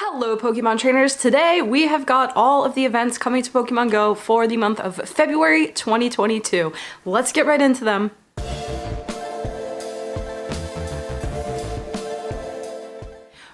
Hello Pokemon trainers! Today we have got all of the events coming to Pokemon Go for the month of February 2022. Let's get right into them.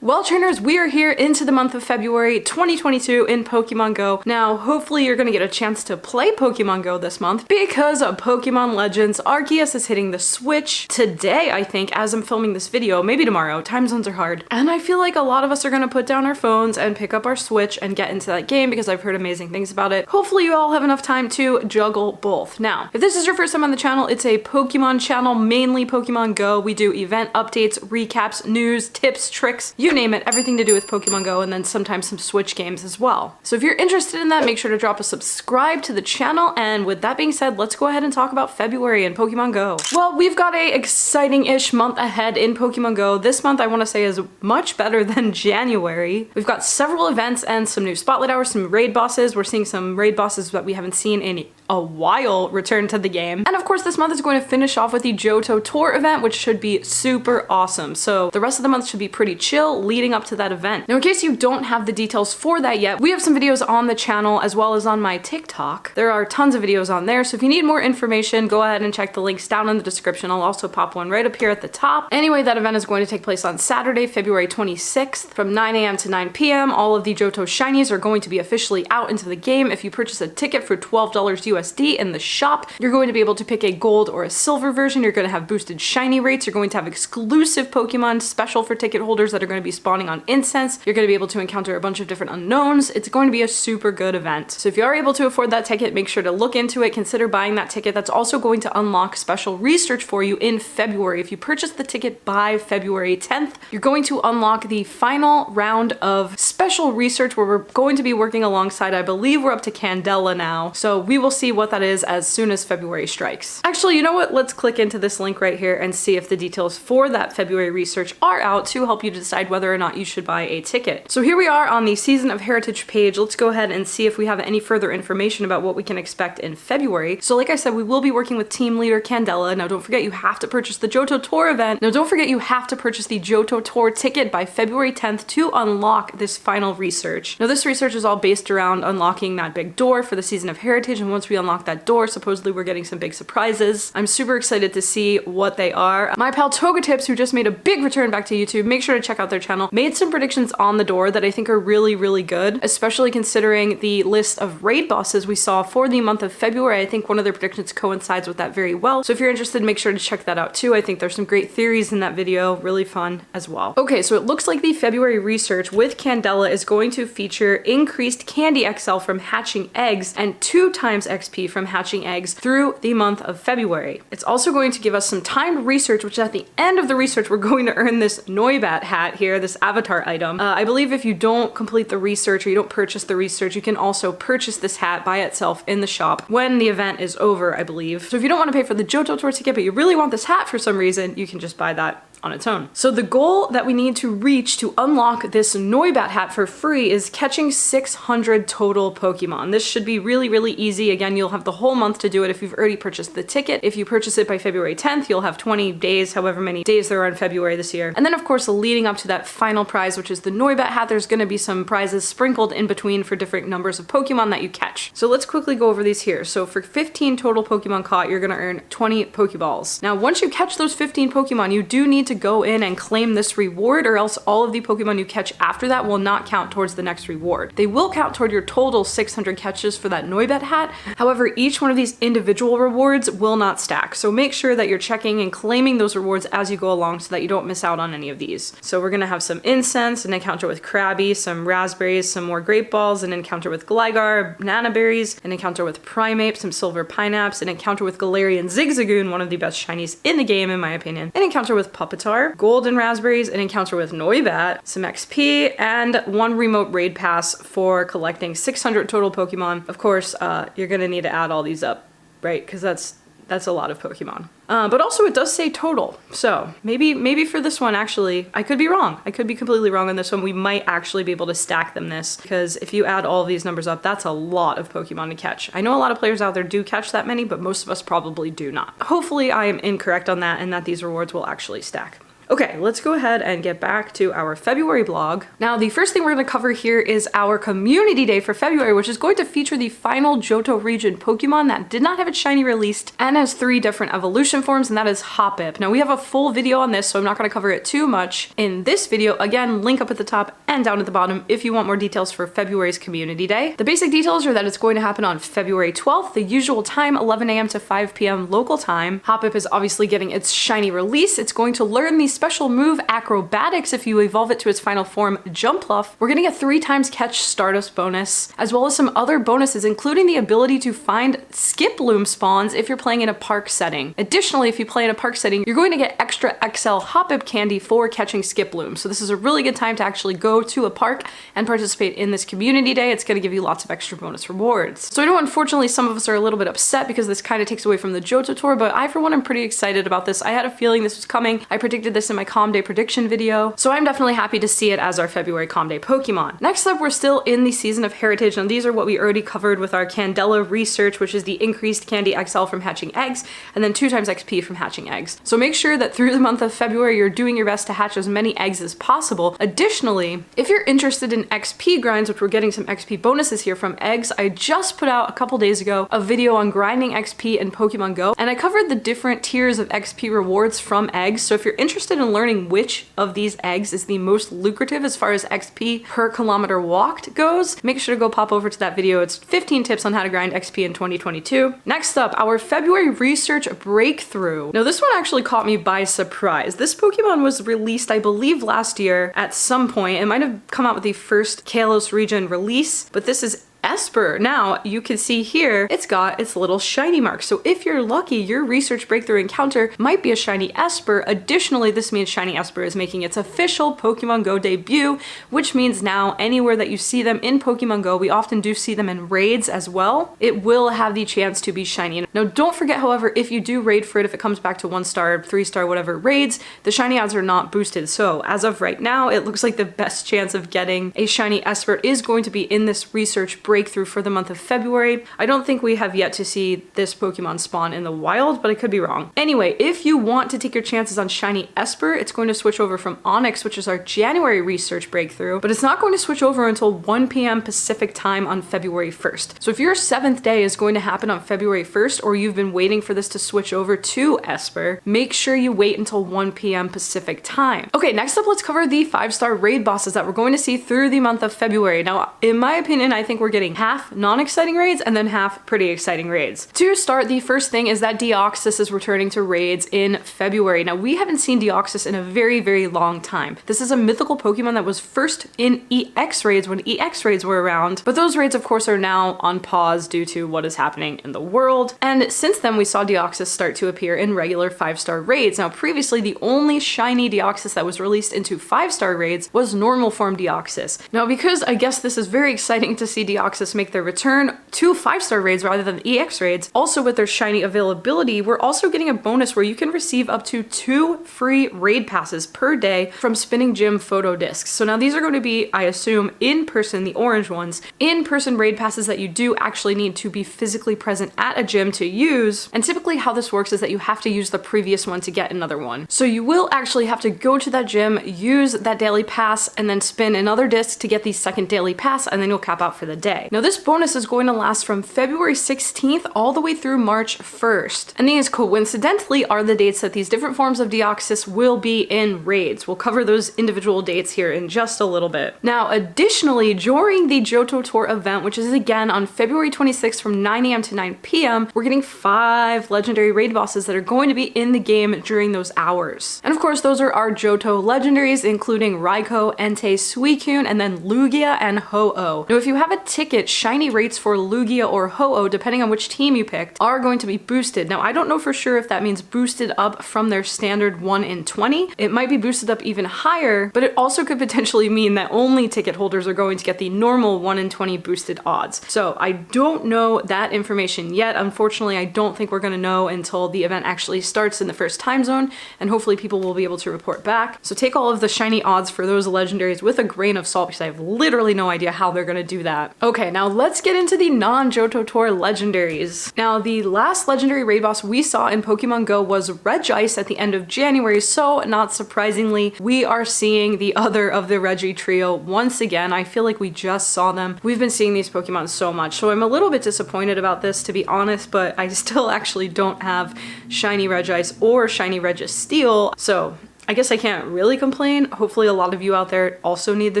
Well trainers, we are here into the month of February 2022 in Pokemon Go. Now hopefully you're going to get a chance to play Pokemon Go this month because Pokemon Legends Arceus is hitting the Switch today, I think, as I'm filming this video, maybe tomorrow. Time zones are hard. And I feel like a lot of us are going to put down our phones and pick up our Switch and get into that game because I've heard amazing things about it. Hopefully you all have enough time to juggle both. Now, if this is your first time on the channel, it's a Pokemon channel, mainly Pokemon Go. We do event updates, recaps, news, tips, tricks, you name it, everything to do with Pokemon Go, and then sometimes some Switch games as well. So if you're interested in that, make sure to drop a subscribe to the channel, and with that being said, let's go ahead and talk about February in Pokemon Go. Well, we've got a exciting-ish month ahead in Pokemon Go. This month I want to say is much better than January. We've got several events and some new spotlight hours, some raid bosses. We're seeing some raid bosses that we haven't seen in a while return to the game. And of course this month is going to finish off with the Johto Tour event, which should be super awesome. So the rest of the month should be pretty chill leading up to that event. Now in case you don't have the details for that yet, we have some videos on the channel as well as on my TikTok. There are tons of videos on there, so if you need more information, go ahead and check the links down in the description. I'll also pop one right up here at the top. Anyway, that event is going to take place on Saturday, February 26th from 9 a.m. to 9 p.m. All of the Johto shinies are going to be officially out into the game. If you purchase a ticket for $12 USD in the shop, you're going to be able to pick a gold or a silver version. You're going to have boosted shiny rates. You're going to have exclusive Pokemon special for ticket holders that are going to be spawning on Incense. You're going to be able to encounter a bunch of different unknowns. It's going to be a super good event. So if you are able to afford that ticket, make sure to look into it. Consider buying that ticket. That's also going to unlock special research for you in February. If you purchase the ticket by February 10th, you're going to unlock the final round of special research where we're going to be working alongside, I believe we're up to Candela now. So we will see what that is as soon as February strikes. Actually, you know what? Let's click into this link right here and see if the details for that February research are out to help you decide whether or not you should buy a ticket. So here we are on the Season of Heritage page. Let's go ahead and see if we have any further information about what we can expect in February. So like I said, we will be working with team leader Candela. Now don't forget you have to purchase the Johto Tour event. Now don't forget you have to purchase the Johto Tour ticket by February 10th to unlock this final research. Now this research is all based around unlocking that big door for the Season of Heritage, and once we unlock that door, supposedly we're getting some big surprises. I'm super excited to see what they are. My pal Togatips, who just made a big return back to YouTube, make sure to check out their channel, made some predictions on the door that I think are really good, especially considering the list of raid bosses we saw for the month of February. I think one of their predictions coincides with that very well. So if you're interested, make sure to check that out too. I think there's some great theories in that video, really fun as well. Okay, so it looks like the February research with Candela is going to feature increased Candy XL from hatching eggs and 2 times XP from hatching eggs through the month of February. It's also going to give us some timed research, which at the end of the research, we're going to earn this Noibat hat here, this avatar item. I believe if you don't complete the research or you don't purchase the research, you can also purchase this hat by itself in the shop when the event is over, I believe. So if you don't want to pay for the Johto Tour ticket, but you really want this hat for some reason, you can just buy that on its own. So the goal that we need to reach to unlock this Noibat hat for free is catching 600 total Pokemon. This should be really easy. Again, you'll have the whole month to do it if you've already purchased the ticket. If you purchase it by February 10th, you'll have 20 days, however many days there are in February this year. And then of course, leading up to that final prize, which is the Noibat hat, there's gonna be some prizes sprinkled in between for different numbers of Pokemon that you catch. So let's quickly go over these here. So for 15 total Pokemon caught, you're gonna earn 20 Pokeballs. Now, once you catch those 15 Pokemon, you do need to go in and claim this reward, or else all of the Pokemon you catch after that will not count towards the next reward. They will count toward your total 600 catches for that Noibat hat. However, each one of these individual rewards will not stack. So make sure that you're checking and claiming those rewards as you go along so that you don't miss out on any of these. So we're gonna have some Incense, an encounter with Krabby, some Raspberries, some more Grape Balls, an encounter with Gligar, Banana Berries, an encounter with Primeape, some Silver Pineaps, an encounter with Galarian Zigzagoon, one of the best shinies in the game in my opinion, an encounter with Pupitar, Golden Raspberries, an encounter with Noibat, some XP, and 1 remote raid pass for collecting 600 total Pokemon. Of course, you're gonna need to add all these up, right? Because that's a lot of Pokemon. But also it does say total. So maybe for this one, actually, I could be wrong. I could be completely wrong on this one. We might actually be able to stack them this, because if you add all of these numbers up, that's a lot of Pokemon to catch. I know a lot of players out there do catch that many, but most of us probably do not. Hopefully I am incorrect on that and that these rewards will actually stack. Okay, let's go ahead and get back to our February blog. Now, the first thing we're going to cover here is our community day for February, which is going to feature the final Johto Region Pokemon that did not have its shiny released and has 3 different evolution forms, and that is Hoppip. Now, we have a full video on this, so I'm not going to cover it too much in this video. Again, link up at the top and down at the bottom if you want more details for February's community day. The basic details are that it's going to happen on February 12th, the usual time, 11 a.m. to 5 p.m. local time. Hoppip is obviously getting its shiny release. It's going to learn the special move Acrobatics if you evolve it to its final form, Jumpluff. We're getting a 3x catch Stardust bonus, as well as some other bonuses, including the ability to find Skiploom spawns if you're playing in a park setting. Additionally, if you play in a park setting, you're going to get extra XL Hoppip candy for catching Skiploom. So this is a really good time to actually go to a park and participate in this community day. It's going to give you lots of extra bonus rewards. So I know unfortunately some of us are a little bit upset because this kind of takes away from the Johto Tour, but I for one am pretty excited about this. I had a feeling this was coming. I predicted this in my Calm Day prediction video, so I'm definitely happy to see it as our February Calm Day Pokemon. Next up, we're still in the season of Heritage, and these are what we already covered with our Candela research, which is the increased Candy XL from hatching eggs, and then 2x XP from hatching eggs. So make sure that through the month of February, you're doing your best to hatch as many eggs as possible. Additionally, if you're interested in XP grinds, which we're getting some XP bonuses here from eggs, I just put out a couple days ago a video on grinding XP in Pokemon Go, and I covered the different tiers of XP rewards from eggs. So if you're interested in learning which of these eggs is the most lucrative as far as XP per kilometer walked goes, make sure to go pop over to that video. It's 15 tips on how to grind XP in 2022. Next up, our February research breakthrough. Now this one actually caught me by surprise. This Pokemon was released, I believe, last year at some point. It might have come out with the first Kalos region release, but this is Espurr. Now, you can see here, it's got its little shiny mark. So if you're lucky, your research breakthrough encounter might be a shiny Espurr. Additionally, this means shiny Espurr is making its official Pokemon Go debut, which means now anywhere that you see them in Pokemon Go, we often do see them in raids as well, it will have the chance to be shiny. Now, don't forget, however, if you do raid for it, if it comes back to 1-star, 3-star, whatever raids, the shiny odds are not boosted. So as of right now, it looks like the best chance of getting a shiny Espurr is going to be in this research breakthrough for the month of February. I don't think we have yet to see this Pokemon spawn in the wild, but I could be wrong. Anyway, if you want to take your chances on shiny Espurr, it's going to switch over from Onyx, which is our January research breakthrough, but it's not going to switch over until 1 p.m. Pacific time on February 1st. So if your 7th day is going to happen on February 1st, or you've been waiting for this to switch over to Espurr, make sure you wait until 1 p.m. Pacific time. Okay, next up, let's cover the 5-star raid bosses that we're going to see through the month of February. Now, in my opinion, I think we're getting half non-exciting raids and then half pretty exciting raids. To start, the first thing is that Deoxys is returning to raids in February. Now, we haven't seen Deoxys in a very, very long time. This is a mythical Pokemon that was first in EX raids when EX raids were around, but those raids, of course, are now on pause due to what is happening in the world. And since then, we saw Deoxys start to appear in regular 5-star raids. Now, previously, the only shiny Deoxys that was released into 5-star raids was normal form Deoxys. Now, because I guess this is very exciting to see Deoxys make their return to 5-star raids rather than EX raids, also with their shiny availability, we're also getting a bonus where you can receive up to 2 free raid passes per day from Spinning Gym photo discs. So now these are going to be, I assume, in person, the orange ones, in-person raid passes that you do actually need to be physically present at a gym to use. And typically how this works is that you have to use the previous one to get another one. So you will actually have to go to that gym, use that daily pass, and then spin another disc to get the second daily pass, and then you'll cap out for the day. Now this bonus is going to last from February 16th all the way through March 1st. And these coincidentally are the dates that these different forms of Deoxys will be in raids. We'll cover those individual dates here in just a little bit. Now, additionally, during the Johto Tour event, which is again on February 26th from 9 a.m. to 9 p.m., we're getting 5 legendary raid bosses that are going to be in the game during those hours. And of course, those are our Johto legendaries, including Raikou, Entei, Suicune, and then Lugia and Ho-Oh. Now, if you have a ticket, shiny rates for Lugia or Ho-Oh, depending on which team you picked, are going to be boosted. Now, I don't know for sure if that means boosted up from their standard 1 in 20. It might be boosted up even higher, but it also could potentially mean that only ticket holders are going to get the normal 1 in 20 boosted odds. So I don't know that information yet. Unfortunately, I don't think we're going to know until the event actually starts in the first time zone, and hopefully people will be able to report back. So take all of the shiny odds for those legendaries with a grain of salt, because I have literally no idea how they're going to do that. Okay, Okay, now let's get into the non-Johto Tour legendaries. Now, the last legendary raid boss we saw in Pokemon Go was Regice at the end of January, so not surprisingly, we are seeing the other of the Regi trio once again. I feel like we just saw them. We've been seeing these Pokemon so much, so I'm a little bit disappointed about this, to be honest, but I still actually don't have shiny Regice or shiny Registeel, so I guess I can't really complain. Hopefully a lot of you out there also need the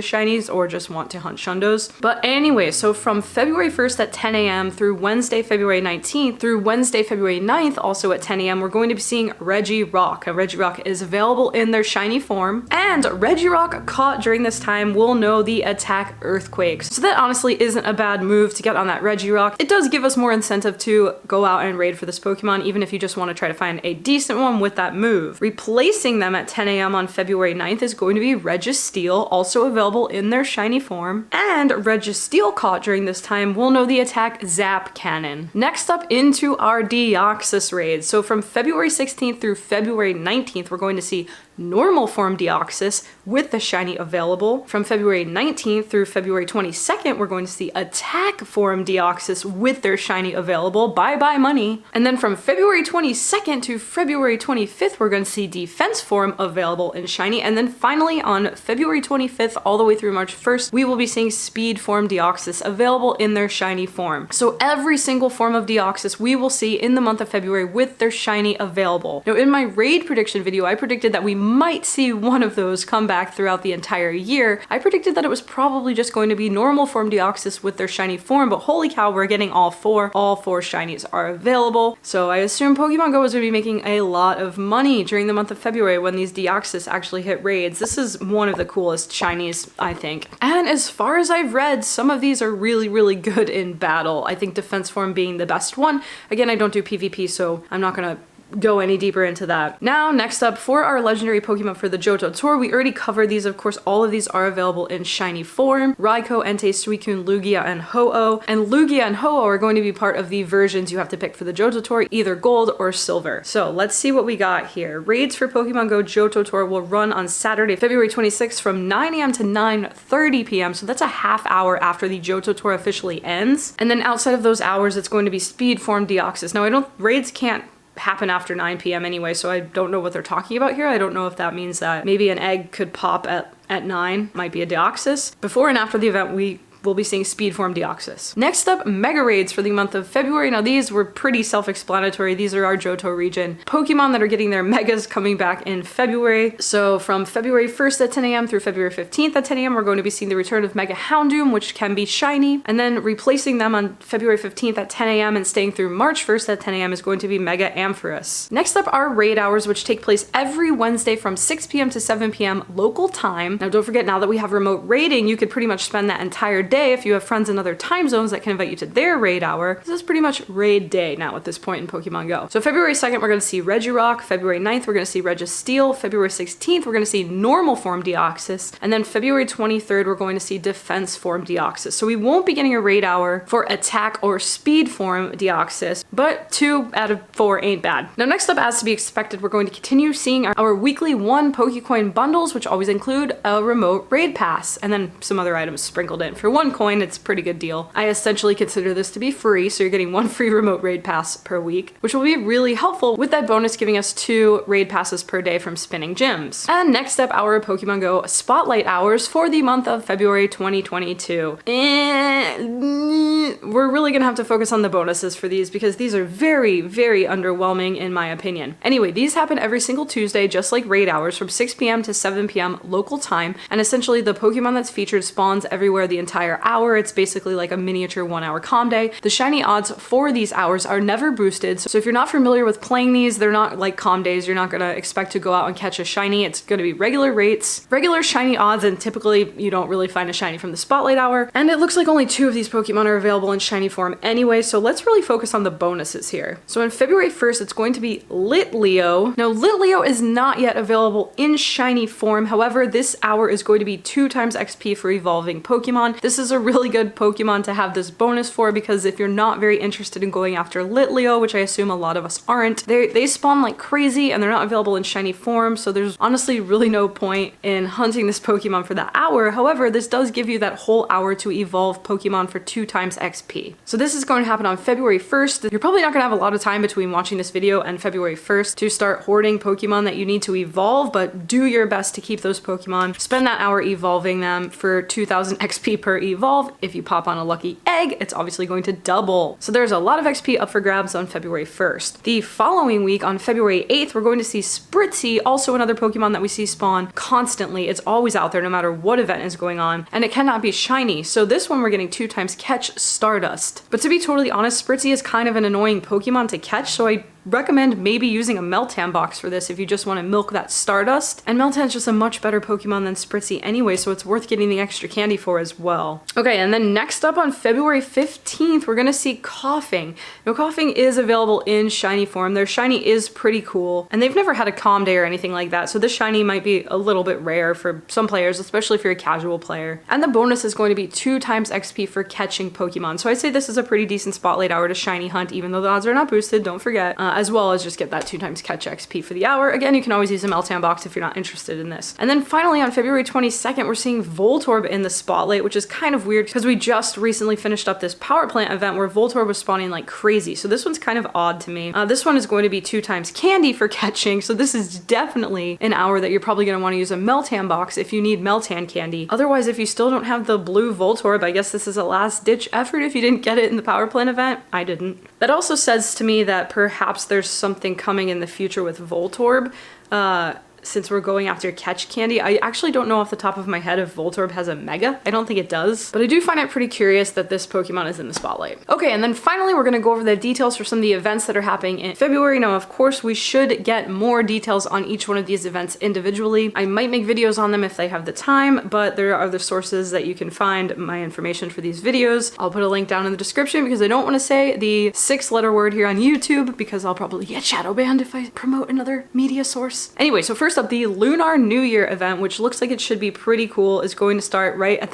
shinies or just want to hunt Shundos. But anyway, so from February 1st at 10 a.m. through Wednesday, February 19th through Wednesday, February 9th, also at 10 a.m., we're going to be seeing Regirock. And Regirock is available in their shiny form. And Regirock caught during this time will know the attack Earthquake. So that honestly isn't a bad move to get on that Regirock. It does give us more incentive to go out and raid for this Pokemon, even if you just want to try to find a decent one with that move. Replacing them at 10 a.m. on February 9th is going to be Registeel, also available in their shiny form. And Registeel caught during this time will know the attack Zap Cannon. Next up into our Deoxys raids. So from February 16th through February 19th, we're going to see normal form Deoxys with the shiny available. From February 19th through February 22nd, we're going to see attack form Deoxys with their shiny available. Bye bye money. And then from February 22nd to February 25th, we're going to see defense form available in shiny. And then finally on February 25th all the way through March 1st, we will be seeing speed form Deoxys available in their shiny form. So every single form of Deoxys we will see in the month of February with their shiny available. Now in my raid prediction video, I predicted that we might see one of those come back throughout the entire year. I predicted that it was probably just going to be normal form Deoxys with their shiny form, but holy cow, we're getting all four. All four shinies are available. So I assume Pokemon Go is going to be making a lot of money during the month of February when these Deoxys actually hit raids. This is one of the coolest shinies, I think. And as far as I've read, some of these are really, really good in battle. I think defense form being the best one. Again, I don't do PvP, so I'm not gonna go any deeper into that. Now, next up, for our legendary Pokemon for the Johto Tour, we already covered these. Of course, all of these are available in shiny form. Raikou, Entei, Suicune, Lugia, and Ho-Oh. And Lugia and Ho-Oh are going to be part of the versions you have to pick for the Johto Tour, either gold or silver. So let's see what we got here. Raids for Pokemon Go Johto Tour will run on Saturday, February 26th from 9 a.m. to 9:30 p.m. So that's a half hour after the Johto Tour officially ends. And then outside of those hours, it's going to be speed form Deoxys. Now, raids can't happen after 9 p.m. anyway, so I don't know what they're talking about here. I don't know if that means that maybe an egg could pop at 9, might be a Deoxys. Before and after the event, we'll be seeing speed form Deoxys. Next up, mega raids for the month of February. Now these were pretty self-explanatory. These are our Johto region Pokemon that are getting their megas coming back in February. So from February 1st at 10 a.m. through February 15th at 10 a.m. we're going to be seeing the return of Mega Houndoom, which can be shiny, and then replacing them on February 15th at 10 a.m. and staying through March 1st at 10 a.m. is going to be Mega Ampharos. Next up are raid hours, which take place every Wednesday from 6 p.m. to 7 p.m. local time. Now don't forget, now that we have remote raiding, you could pretty much spend that entire day if you have friends in other time zones that can invite you to their raid hour. This is pretty much raid day now at this point in Pokemon Go. So February 2nd, we're going to see Regirock. February 9th, we're going to see Registeel. February 16th, we're going to see normal form Deoxys. And then February 23rd, we're going to see defense form Deoxys. So we won't be getting a raid hour for attack or speed form Deoxys, but 2 out of 4 ain't bad. Now next up, as to be expected, we're going to continue seeing our weekly 1 Pokecoin bundles, which always include a remote raid pass, and then some other items sprinkled in. For 1 coin, it's a pretty good deal. I essentially consider this to be free, so you're getting 1 free remote raid pass per week, which will be really helpful, with that bonus giving us 2 raid passes per day from spinning gyms. And next up, our Pokemon Go spotlight hours for the month of February 2022. We're really gonna have to focus on the bonuses for these because these are very, very underwhelming in my opinion. Anyway, these happen every single Tuesday, just like raid hours, from 6 p.m. to 7 p.m. local time, and essentially the Pokemon that's featured spawns everywhere the entire hour. It's basically like a miniature 1-hour calm day. The shiny odds for these hours are never boosted, so if you're not familiar with playing these, they're not like calm days. You're not gonna expect to go out and catch a shiny. It's gonna be regular rates, regular shiny odds, and typically you don't really find a shiny from the spotlight hour. And it looks like only 2 of these Pokemon are available in shiny form anyway, so let's really focus on the bonuses here. So on February 1st, it's going to be Litleo. Now, Litleo is not yet available in shiny form. However, this hour is going to be 2 times XP for evolving Pokemon. This is is a really good Pokemon to have this bonus for, because if you're not very interested in going after Litleo, which I assume a lot of us aren't, they spawn like crazy and they're not available in shiny form, so there's honestly really no point in hunting this Pokemon for that hour. However, this does give you that whole hour to evolve Pokemon for 2 times XP. So this is going to happen on February 1st. You're probably not going to have a lot of time between watching this video and February 1st to start hoarding Pokemon that you need to evolve, but do your best to keep those Pokemon. Spend that hour evolving them for 2000 XP per evolve. If you pop on a lucky egg, it's obviously going to double. So there's a lot of XP up for grabs on February 1st. The following week, on February 8th, we're going to see Spritzee, also another Pokemon that we see spawn constantly. It's always out there no matter what event is going on, and it cannot be shiny. So this one we're getting 2 times catch Stardust. But to be totally honest, Spritzee is kind of an annoying Pokemon to catch, so I recommend maybe using a Meltan box for this if you just want to milk that Stardust. And Meltan's just a much better Pokemon than Spritzee anyway, so it's worth getting the extra candy for as well. Okay, and then next up on February 15th, we're gonna see Coughing. Now, Coughing is available in shiny form. Their shiny is pretty cool, and they've never had a calm day or anything like that, so this shiny might be a little bit rare for some players, especially if you're a casual player. And the bonus is going to be 2 times XP for catching Pokemon, so I'd say this is a pretty decent spotlight hour to shiny hunt, even though the odds are not boosted, don't forget. As well as just get that 2 times catch XP for the hour. Again, you can always use a Meltan box if you're not interested in this. And then finally on February 22nd, we're seeing Voltorb in the spotlight, which is kind of weird because we just recently finished up this power plant event where Voltorb was spawning like crazy. So this one's kind of odd to me. This one is going to be 2 times candy for catching. So this is definitely an hour that you're probably going to want to use a Meltan box if you need Meltan candy. Otherwise, if you still don't have the blue Voltorb, I guess this is a last ditch effort if you didn't get it in the power plant event. I didn't. That also says to me that perhaps there's something coming in the future with Voltorb. Since we're going after catch candy, I actually don't know off the top of my head if Voltorb has a Mega. I don't think it does, but I do find it pretty curious that this Pokemon is in the spotlight. Okay, and then finally we're gonna go over the details for some of the events that are happening in February. Now, of course, we should get more details on each one of these events individually. I might make videos on them if they have the time, but there are other sources that you can find my information for these videos. I'll put a link down in the description because I don't want to say the 6-letter word here on YouTube because I'll probably get shadow banned if I promote another media source. Anyway, so first up, the Lunar New Year event, which looks like it should be pretty cool, is going to start right at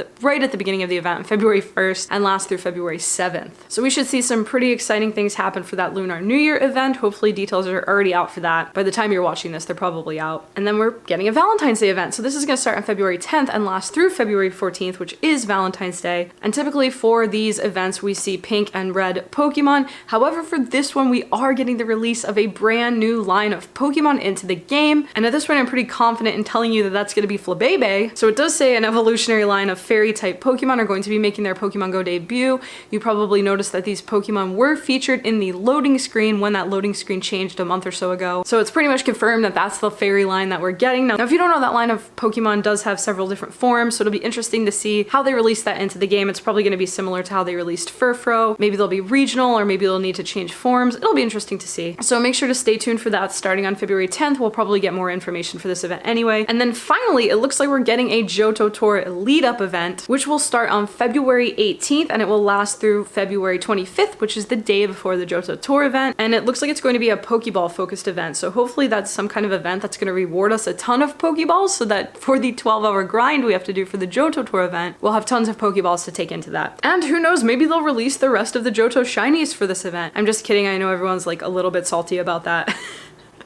the beginning of the event, February 1st, and last through February 7th. So we should see some pretty exciting things happen for that Lunar New Year event. Hopefully details are already out for that. By the time you're watching this, they're probably out. And then we're getting a Valentine's Day event. So this is going to start on February 10th and last through February 14th, which is Valentine's Day. And typically for these events, we see pink and red Pokemon. However, for this one, we are getting the release of a brand new line of Pokemon into the game. And at this point, I'm pretty confident in telling you that that's going to be Flabébé. So it does say an evolutionary line of Fairy-type Pokemon are going to be making their Pokemon Go debut. You probably noticed that these Pokemon were featured in the loading screen when that loading screen changed a month or so ago. So it's pretty much confirmed that that's the Fairy line that we're getting. Now, if you don't know, that line of Pokemon does have several different forms, so it'll be interesting to see how they release that into the game. It's probably going to be similar to how they released Furfrou. Maybe they'll be regional, or maybe they'll need to change forms. It'll be interesting to see. So make sure to stay tuned for that starting on February 10th. We'll probably get more information for this event anyway. And then finally, it looks like we're getting a Johto Tour lead up event, which will start on February 18th and it will last through February 25th, which is the day before the Johto Tour event. And it looks like it's going to be a Pokeball focused event. So hopefully that's some kind of event that's going to reward us a ton of Pokeballs so that for the 12-hour grind we have to do for the Johto Tour event, we'll have tons of Pokeballs to take into that. And who knows, maybe they'll release the rest of the Johto shinies for this event. I'm just kidding. I know everyone's like a little bit salty about that.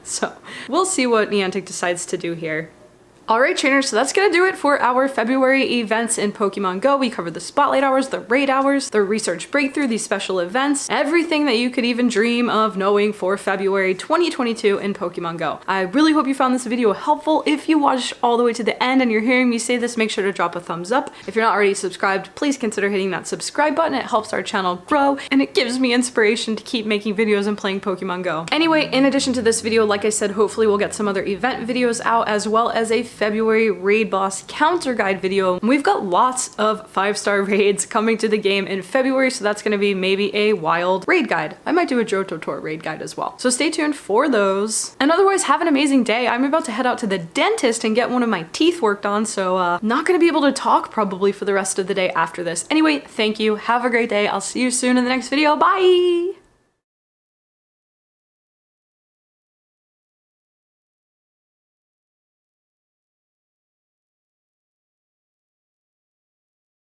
So we'll see what Niantic decides to do here. Alright trainers, so that's gonna do it for our February events in Pokemon Go. We covered the spotlight hours, the raid hours, the research breakthrough, these special events, everything that you could even dream of knowing for February 2022 in Pokemon Go. I really hope you found this video helpful. If you watched all the way to the end and you're hearing me say this, make sure to drop a thumbs up. If you're not already subscribed, please consider hitting that subscribe button. It helps our channel grow and it gives me inspiration to keep making videos and playing Pokemon Go. Anyway, in addition to this video, like I said, hopefully we'll get some other event videos out as well as a February raid boss counter guide video. We've got lots of 5-star raids coming to the game in February, so that's going to be maybe a wild raid guide. I might do a Johto Tour raid guide as well. So stay tuned for those. And otherwise, have an amazing day. I'm about to head out to the dentist and get one of my teeth worked on, so not going to be able to talk probably for the rest of the day after this. Anyway, thank you. Have a great day. I'll see you soon in the next video. Bye!